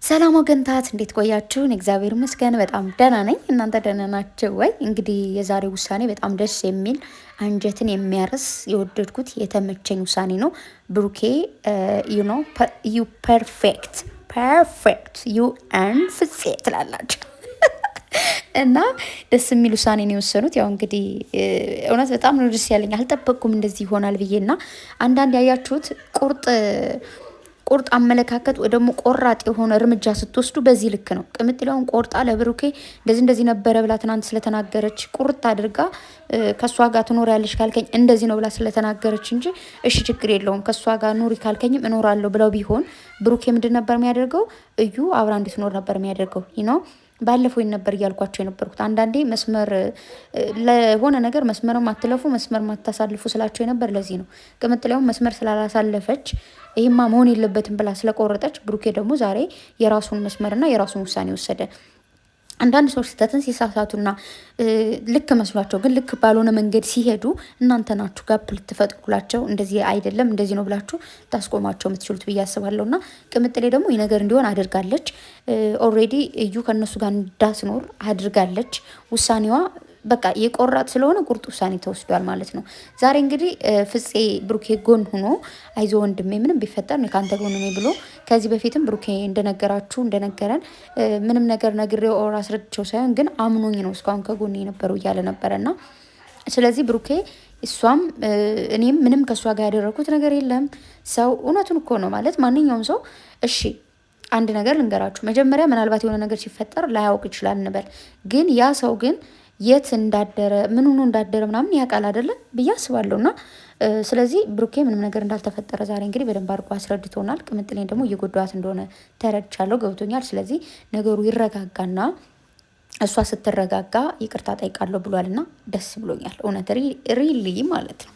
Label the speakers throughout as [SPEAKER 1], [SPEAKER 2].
[SPEAKER 1] ሰላም ወገንታት እንዴት ቆያችሁን? እግዚአብሔር ይመስገን በጣም ደህና ነኝ። እናንተ ደህና ናችሁ ወይ? እንግዲህ የዛሬው ውሳኔ በጣም ደስ የሚል አንጀትን የሚያርስ የወደድኩት የተመቸኝ ውሳኔ ነው። ብሩኬ ዩ ፐርፌክት ዩ ኤንድ ፍፄ ትላላችሁ እና ደስ የሚል ውሳኔ ነው የወሰኑት። ያው እንግዲህ እውነት በጣም ነው ደስ ያለኝ። አልጠበቅኩም እንደዚህ ይሆናል ብዬ እና አንዳንድ ያያችሁት ቁርጥ አመለካከት ወይ ደግሞ ቆራጥ የሆነ እርምጃ ስትወስዱ በዚህ ልክ ነው። ቅምጥሌውን ቆርጣ ለብሩኬ እንደዚህ ነበረ ብላ ትናንት ስለተናገረች ቁርጥ አድርጋ ከእሷ ጋር ትኖሪያለሽ ካልከኝ እንደዚህ ነው ብላ ስለተናገረች እንጂ እሺ ችግር የለውም ከእሷ ጋር ኑሪ ካልከኝም እኖራለሁ ብለው ቢሆን ብሩኬ ምንድን ነበር የሚያደርገው? እዩ አብራ እንድትኖር ነበር የሚያደርገው ነው። ባለፈው ነበር እያልኳቸው የነበርኩት። አንዳንዴ መስመር ለሆነ ነገር መስመር ማትለፉ መስመር ማታሳልፉ ስላቸው የነበር ለዚህ ነው። ቅምጥሌውን መስመር ስላላሳለፈች ይህማ መሆን የለበትም ብላ ስለቆረጠች ብሩኬ ደግሞ ዛሬ የራሱን መስመርና የራሱን ውሳኔ ወሰደ። አንዳንድ ሰዎች ስህተትን ሲሳሳቱና ልክ መስሏቸው ግን ልክ ባልሆነ መንገድ ሲሄዱ እናንተ ናችሁ ጋፕ ልትፈጥሩላቸው እንደዚህ አይደለም እንደዚህ ነው ብላችሁ ታስቆማቸው የምትችሉት ብዬ አስባለሁ። እና ቅምጥሌ ደግሞ ይህ ነገር እንዲሆን አድርጋለች። ኦልሬዲ እዩ ከእነሱ ጋር እንዳትኖር አድርጋለች። ውሳኔዋ በቃ የቆራጥ ስለሆነ ቁርጥ ውሳኔ ተወስዷል ማለት ነው። ዛሬ እንግዲህ ፍፄ ብሩኬ ጎን ሆኖ አይዞ ወንድሜ ምንም ቢፈጠር ነው ከአንተ ጎን ነኝ ብሎ ከዚህ በፊትም ብሩኬ እንደነገረን ምንም ነገር ነግሬው ኦር አስረድቼው ሳይሆን ግን አምኖኝ ነው እስካሁን ከጎን የነበረው እያለ ነበረና ስለዚህ ብሩኬ እሷም እኔም ምንም ከእሷ ጋር ያደረኩት ነገር የለም። ሰው እውነቱን እኮ ነው ማለት ማንኛውም ሰው እሺ አንድ ነገር ልንገራችሁ። መጀመሪያ ምናልባት የሆነ ነገር ሲፈጠር ላያውቅ ይችላል እንበል። ግን ያ ሰው ግን የት እንዳደረ ምን ሆኖ እንዳደረ ምናምን ያውቃል አይደለም ብዬ አስባለሁ። እና ስለዚህ ብሩኬ ምንም ነገር እንዳልተፈጠረ ዛሬ እንግዲህ በደንብ አድርጎ አስረድቶናል። ቅምጥሌን ደግሞ እየጎዳዋት እንደሆነ ተረድቻለሁ፣ ገብቶኛል። ስለዚህ ነገሩ ይረጋጋና እሷ ስትረጋጋ ይቅርታ ጠይቃለሁ ብሏልና ደስ ብሎኛል። እውነት ሪሊ ማለት ነው።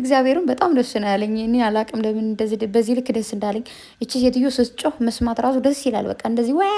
[SPEAKER 1] እግዚአብሔርም በጣም ደስ ነው ያለኝ። እኔ አላቅም ለምን እንደዚህ በዚህ ልክ ደስ እንዳለኝ። እቺ ሴትዮ ስትጮህ መስማት ራሱ ደስ ይላል። በቃ እንደዚህ ወይ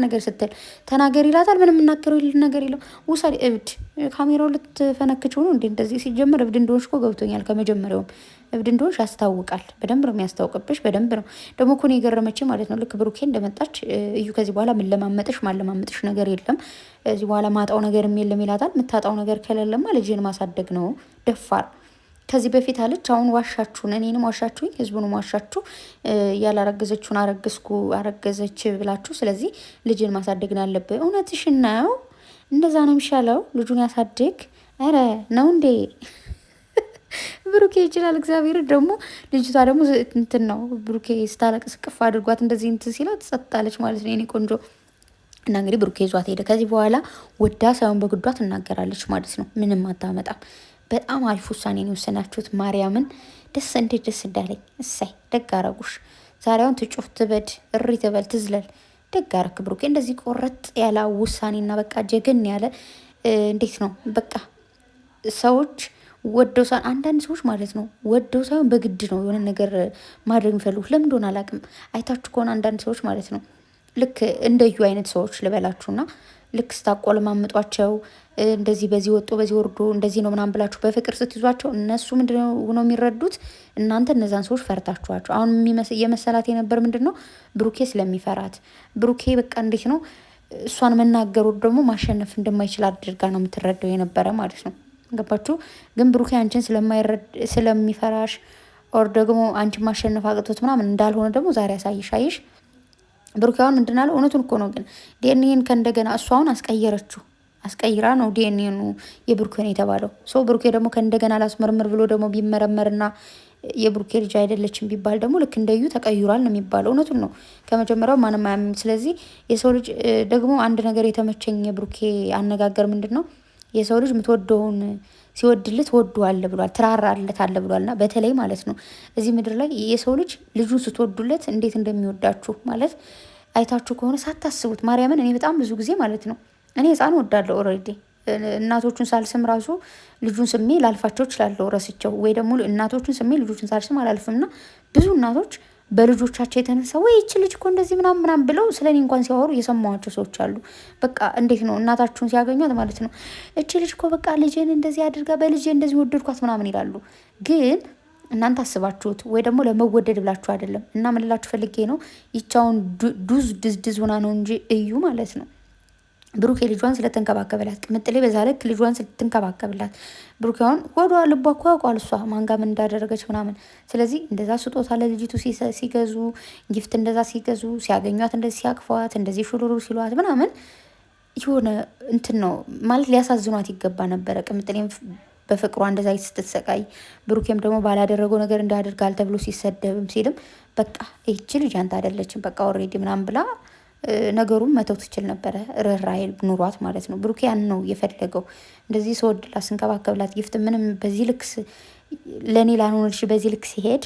[SPEAKER 1] ነገር ስትል ተናገር ይላታል። ምንም የምናገረው ነገር የለም። ውሳኔ እብድ ካሜራው ልትፈነክችው ነው እንዴ? እንደዚህ ሲጀምር እብድ እንደሆንሽ እኮ ገብቶኛል። ከመጀመሪያውም እብድ እንደሆንሽ ያስታውቃል። በደንብ ነው የሚያስታውቅብሽ። በደንብ ነው ደግሞ እኮ ነው የገረመች ማለት ነው። ልክ ብሩኬ እንደመጣች እዩ ከዚህ በኋላ ማለማመጥሽ ነገር የለም፣ እዚህ በኋላ ማጣው ነገርም የለም ይላታል። የምታጣው ነገር ከሌለማ ልጅን ማሳደግ ነው። ደፋር ከዚህ በፊት አለች። አሁን ዋሻችሁን፣ እኔንም ዋሻችሁኝ፣ ህዝቡንም ዋሻችሁ። ያላረገዘችውን አረገዘች ብላችሁ፣ ስለዚህ ልጅን ማሳደግ ነው ያለብህ። እውነትሽን ነው። እንደዛ ነው የሚሻለው። ልጁን ያሳድግ። ኧረ ነው እንዴ? ብሩኬ ይችላል። እግዚአብሔር ደግሞ ልጅቷ ደግሞ እንትን ነው። ብሩኬ ስታለቅስ ቅፍ አድርጓት እንደዚህ እንትን ሲላት ጸጥታለች ማለት ነው። የኔ ቆንጆ እና እንግዲህ ብሩኬ ይዟት ሄደ። ከዚህ በኋላ ወዳ ሳይሆን በግዷ ትናገራለች ማለት ነው። ምንም አታመጣም። በጣም አሪፍ ውሳኔ ነው የወሰናችሁት። ማርያምን እንዴት ደስ እንዳለኝ። እሳይ ደግ አረጉሽ። ዛሬውን ትጩፍ ትበድ እሪ ትበል ትዝለል። ደግ አረክ ብሩኬ። እንደዚህ ቆረጥ ያለ ውሳኔና በቃ ጀገን ያለ እንዴት ነው በቃ ሰዎች ወደው ሳይሆን አንዳንድ ሰዎች ማለት ነው ወደው ሳይሆን በግድ ነው የሆነ ነገር ማድረግ የሚፈልጉት። ለምን እንደሆነ አላውቅም። አይታችሁ ከሆነ አንዳንድ ሰዎች ማለት ነው ልክ እንደዩ አይነት ሰዎች ልበላችሁና ልክ ስታቆለማምጧቸው እንደዚህ በዚህ ወጦ በዚህ ወርዶ እንደዚህ ነው ምናምን ብላችሁ በፍቅር ስትይዟቸው እነሱ ምንድነው ሆነው የሚረዱት? እናንተ እነዛን ሰዎች ፈርታችኋቸው። አሁን የመሰላት የነበር ምንድን ነው ብሩኬ ስለሚፈራት ብሩኬ በቃ እንዴት ነው እሷን መናገሩ ደግሞ ማሸነፍ እንደማይችል አድርጋ ነው የምትረዳው የነበረ ማለት ነው። ገባችሁ? ግን ብሩኬ አንቺን ስለሚፈራሽ ኦር ደግሞ አንቺን ማሸነፍ አቅቶት ምናምን እንዳልሆነ ደግሞ ዛሬ አሳይሽ። ብሩኬ አሁን ምንድን አለ? እውነቱን እኮ ነው። ግን ዲኤንኤን ከእንደገና እሷ አሁን አስቀይራ ነው ዲኤንኤኑ የብሩኬን የተባለው ሰው። ብሩኬ ደግሞ ከእንደገና ላስመርምር ብሎ ደግሞ ቢመረመርና የብሩኬ ልጅ አይደለችም ቢባል ደግሞ ልክ እንደዩ ተቀይሯል ነው የሚባለው። እውነቱን ነው። ከመጀመሪያው ማንም አያምንም። ስለዚህ የሰው ልጅ ደግሞ አንድ ነገር የተመቸኝ የብሩኬ አነጋገር ምንድን ነው የሰው ልጅ የምትወደውን ሲወድልት ወደዋል ብሏል፣ ትራራለት አለ ብሏል። እና በተለይ ማለት ነው እዚህ ምድር ላይ የሰው ልጅ ልጁን ስትወዱለት እንዴት እንደሚወዳችሁ ማለት አይታችሁ ከሆነ ሳታስቡት ማርያምን። እኔ በጣም ብዙ ጊዜ ማለት ነው እኔ ህፃን ወዳለሁ ኦልሬዲ እናቶቹን ሳልስም ራሱ ልጁን ስሜ ላልፋቸው እችላለሁ ረስቸው፣ ወይ ደግሞ እናቶቹን ስሜ ልጆቹን ሳልስም አላልፍም። እና ብዙ እናቶች በልጆቻቸው የተነሳ ወይ ይቺ ልጅ እኮ እንደዚህ ምናምን ብለው ስለ እኔ እንኳን ሲያወሩ የሰማኋቸው ሰዎች አሉ። በቃ እንዴት ነው እናታችሁን ሲያገኟት ማለት ነው እቺ ልጅ እኮ በቃ ልጄን እንደዚህ አድርጋ በልጄ እንደዚህ ወደድኳት ምናምን ይላሉ። ግን እናንተ አስባችሁት ወይ ደግሞ ለመወደድ ብላችሁ አይደለም። እና ምን ልላችሁ ፈልጌ ነው ይቻውን ድዝ ሆና ነው እንጂ እዩ ማለት ነው ብሩኬ ልጇን ስለተንከባከበላት ቅምጥሌ በዛ ልክ ልጇን ስትንከባከብላት ብሩኬ አሁን ወዷ ልቧ እኮ ያውቋል እሷ ማንጋ ምን እንዳደረገች ምናምን። ስለዚህ እንደዛ ስጦታ ለልጅቱ ሲገዙ ጊፍት እንደዛ ሲገዙ ሲያገኟት እንደዚህ ሲያቅፏት እንደዚህ ሹሩሩ ሲሏት ምናምን የሆነ እንትን ነው ማለት ሊያሳዝኗት ይገባ ነበረ። ቅምጥሌም በፍቅሯ እንደዛ ስትሰቃይ ብሩኬም ደግሞ ባላደረገው ነገር እንዳደርጋል ተብሎ ሲሰደብም ሲልም በቃ ይቺ ልጅ አንተ አይደለችም በቃ ኦልሬዲ ምናምን ብላ ነገሩን መተው ትችል ነበረ። ርህራሄ ኑሯት ማለት ነው። ብሩኬ ያን ነው የፈለገው። እንደዚህ ስወድላት ስንከባከብላት ጊፍት ምንም በዚህ ልክ ለእኔ ላልሆነች በዚህ ልክ ሲሄድ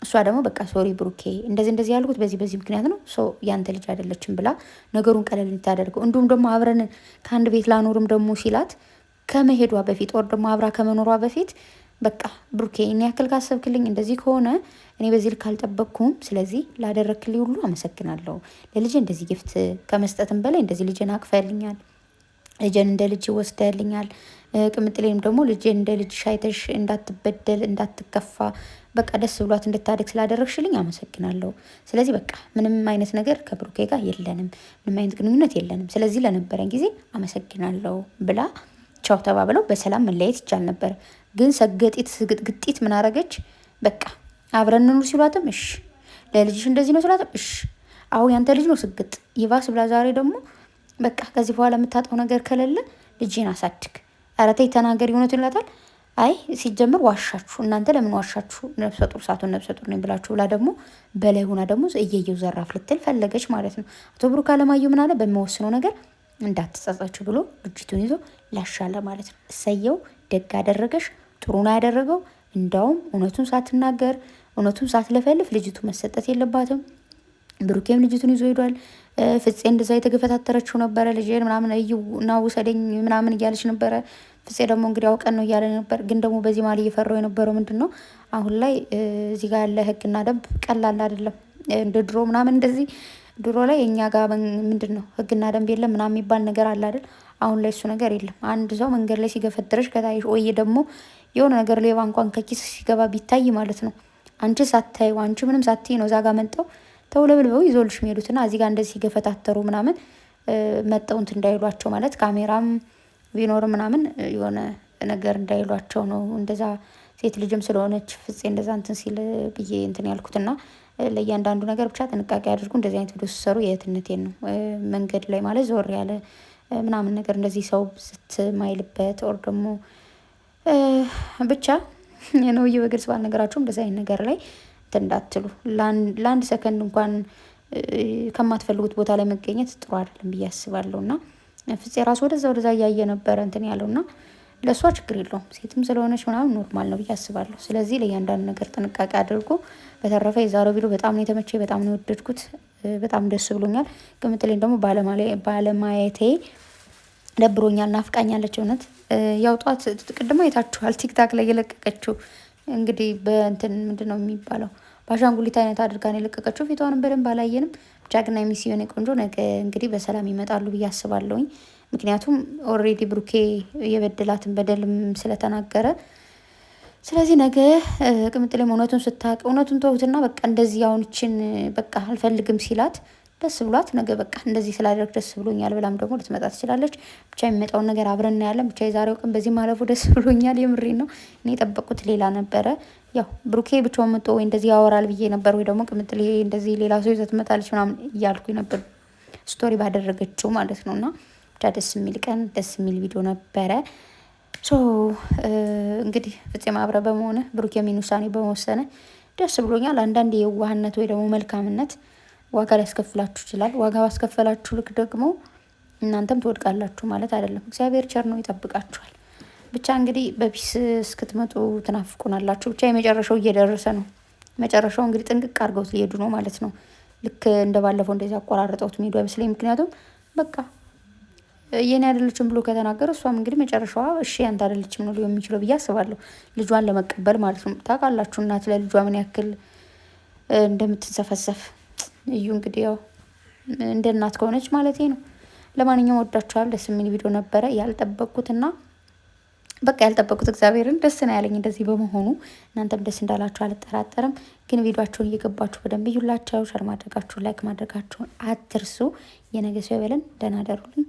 [SPEAKER 1] እሷ ደግሞ በቃ ሶሪ ብሩኬ እንደዚህ ያልኩት በዚህ ምክንያት ነው ያንተ ልጅ አይደለችም ብላ ነገሩን ቀለል ታደርገው። እንዲሁም ደግሞ አብረን ከአንድ ቤት ላኖርም ደግሞ ሲላት ከመሄዷ በፊት ወር ደግሞ አብራ ከመኖሯ በፊት በቃ ብሩኬ እኔ ያክል ካሰብክልኝ እንደዚህ ከሆነ እኔ በዚህ ልክ አልጠበቅኩም። ስለዚህ ላደረክልኝ ሁሉ አመሰግናለሁ። ለልጄ እንደዚህ ጊፍት ከመስጠትም በላይ እንደዚህ ልጄን አቅፈልኛል፣ ልጄን እንደ ልጅ ወስደልኛል። ቅምጥሌንም ደግሞ ልጄን እንደ ልጅ ሻይተሽ እንዳትበደል እንዳትከፋ በቃ ደስ ብሏት እንድታደግ ስላደረግሽልኝ አመሰግናለሁ። ስለዚህ በቃ ምንም አይነት ነገር ከብሩኬ ጋር የለንም፣ ምንም አይነት ግንኙነት የለንም። ስለዚህ ለነበረን ጊዜ አመሰግናለሁ ብላ ቻው ተባብለው በሰላም መለያየት ይቻል ነበር። ግን ሰገጢት ስግጥግጢት ምን አረገች? በቃ አብረን እንኑር ሲሏትም እሺ፣ ለልጅሽ እንደዚህ ነው ሲሏትም እሺ፣ አሁን ያንተ ልጅ ነው ስግጥ ይባስ ብላ ዛሬ ደግሞ በቃ ከዚህ በኋላ የምታጣው ነገር ከሌለ ልጅን አሳድግ፣ ኧረ ተይ ተናገሪ እውነቱን ይላታል። አይ ሲጀምር ዋሻችሁ እናንተ ለምን ዋሻችሁ? ነብሰ ጡር ሳትሆን ነብሰ ጡር ነኝ ብላችሁ ብላ ደግሞ በላይ ሆና ደግሞ እየየው ዘራፍ ልትል ፈለገች ማለት ነው። አቶ ብሩክ አለማየሁ ምን አለ? በሚወስነው ነገር እንዳትጸጸችሁ ብሎ ልጅቱን ይዞ ላሻለ ማለት ነው። እሰየው ደግ አደረገሽ፣ ጥሩ ነው ያደረገው። እንዳውም እውነቱን ሳትናገር እውነቱን ሳትለፈልፍ ልጅቱ መሰጠት የለባትም። ብሩኬም ልጅቱን ይዞ ሄዷል። ፍፄ እንደዛ የተገፈታተረችው ነበረ ልጄን ምናምን እዩ እና ውሰደኝ ምናምን እያለች ነበረ። ፍፄ ደግሞ እንግዲህ አውቀን ነው እያለ ነበር። ግን ደግሞ በዚህ መሀል እየፈራው የነበረው ምንድን ነው አሁን ላይ እዚህ ጋር ያለ ህግና ደንብ ቀላል አይደለም። እንደ ድሮ ምናምን እንደዚህ ድሮ ላይ እኛ ጋር ምንድን ነው ህግና ደንብ የለም ምናምን የሚባል ነገር አለ አይደል? አሁን ላይ እሱ ነገር የለም። አንድ ሰው መንገድ ላይ ሲገፈትረሽ ከታይሽ ወይ ደግሞ የሆነ ነገር ሌባ እንኳን ከኪስ ሲገባ ቢታይ ማለት ነው አንቺ ሳታዩ አንቺ ምንም ሳትይ ነው እዛ ጋር መጠው ተውለብልበው ይዞልሽ የሚሄዱትና እዚህ ጋር እንደዚህ ሲገፈታተሩ ምናምን መጠው እንትን እንዳይሏቸው ማለት ካሜራም ቢኖር ምናምን የሆነ ነገር እንዳይሏቸው ነው። እንደዛ ሴት ልጅም ስለሆነች ፍፄ እንደዛ እንትን ሲል ብዬ እንትን ያልኩትና ለእያንዳንዱ ነገር ብቻ ጥንቃቄ አድርጉ። እንደዚህ አይነት ቪዲዮ ሲሰሩ የእህትነቴን ነው መንገድ ላይ ማለት ዞር ያለ ምናምን ነገር እንደዚህ ሰው ስትማይልበት ኦር ደግሞ ብቻ ነው በግልጽ ባልነገራችሁም እንደዚህ አይነት ነገር ላይ እንዳትሉ። ለአንድ ሰከንድ እንኳን ከማትፈልጉት ቦታ ላይ መገኘት ጥሩ አይደለም ብዬ አስባለሁ። እና ፍፄ ራሱ ወደዛ እያየ ነበረ እንትን ያለው እና ለእሷ ችግር የለውም ሴትም ስለሆነች ምናምን ኖርማል ነው ብዬ አስባለሁ። ስለዚህ ለእያንዳንዱ ነገር ጥንቃቄ አድርጎ። በተረፈ የዛሬው ቪዲዮ በጣም ነው የተመቸኝ፣ በጣም ነው የወደድኩት፣ በጣም ደስ ብሎኛል። ቅምጥሌን ደግሞ ባለማየቴ ደብሮኛል፣ ናፍቃኛለች እውነት። ያው ጧት ቅድማ አይታችኋል ቲክታክ ላይ የለቀቀችው እንግዲህ በእንትን ምንድን ነው የሚባለው በአሻንጉሊት አይነት አድርጋ ነው የለቀቀችው። ፊቷንም በደንብ አላየንም። ብቻ ግን የሚስዮን ቆንጆ ነገ እንግዲህ በሰላም ይመጣሉ ብዬ አስባለሁኝ። ምክንያቱም ኦልሬዲ ብሩኬ የበደላትን በደልም ስለተናገረ፣ ስለዚህ ነገ ቅምጥሌም እውነቱን ስታውቅ እውነቱን ተውትና በቃ እንደዚህ አሁንችን በቃ አልፈልግም ሲላት ደስ ብሏት ነገ በቃ እንደዚህ ስላደረግ ደስ ብሎኛል ብላም ደግሞ ልትመጣ ትችላለች። ብቻ የሚመጣውን ነገር አብረን እናያለን። ብቻ የዛሬው ቀን በዚህ ማለፉ ደስ ብሎኛል። የምሬን ነው። እኔ የጠበቁት ሌላ ነበረ። ያው ብሩኬ ብቻውን መጥቶ ወይ እንደዚህ ያወራል ብዬ ነበር፣ ወይ ደግሞ ቅምጥሌ እንደዚህ ሌላ ሰው ይዘት ትመጣለች ምናምን እያልኩኝ ነበር ስቶሪ ባደረገችው ማለት ነው። እና ብቻ ደስ የሚል ቀን ደስ የሚል ቪዲዮ ነበረ። እንግዲህ ፍፄም አብረህ በመሆነ ብሩኬም ውሳኔ በመወሰነ ደስ ብሎኛል። አንዳንድ የዋህነት ወይ ደግሞ መልካምነት ዋጋ ሊያስከፍላችሁ ይችላል። ዋጋ ባስከፈላችሁ ልክ ደግሞ እናንተም ትወድቃላችሁ ማለት አይደለም። እግዚአብሔር ቸር ነው፣ ይጠብቃችኋል። ብቻ እንግዲህ በፒስ እስክትመጡ ትናፍቁናላችሁ። ብቻ የመጨረሻው እየደረሰ ነው። መጨረሻው እንግዲህ ጥንቅቅ አድርገውት ሊሄዱ ነው ማለት ነው። ልክ እንደባለፈው እንደዚህ አቆራርጠውት የሚሄዱ አይመስለኝ። ምክንያቱም በቃ የኔ አይደለችም ብሎ ከተናገረ እሷም እንግዲህ መጨረሻዋ እሺ ያንተ አይደለችም ነው ሊሆን የሚችለው ብዬ አስባለሁ። ልጇን ለመቀበል ማለት ነው። ታውቃላችሁ እናት ለልጇ ምን ያክል እንደምትንሰፈሰፍ እዩ። እንግዲህ ያው እንደ እናት ከሆነች ማለት ነው። ለማንኛውም ወዳችኋል። ደስ የሚል ቪዲዮ ነበረ ያልጠበቅኩትና በቃ ያልጠበቁት እግዚአብሔርን ደስ ነው ያለኝ እንደዚህ በመሆኑ። እናንተም ደስ እንዳላችሁ አልጠራጠርም። ግን ቪዲዮቸውን እየገባችሁ በደንብ ይዩላቸው። ሸር ማድረጋችሁን ላይክ ማድረጋችሁን አትርሱ። የነገ ሰው ይበለን። ደህና ደሩልኝ።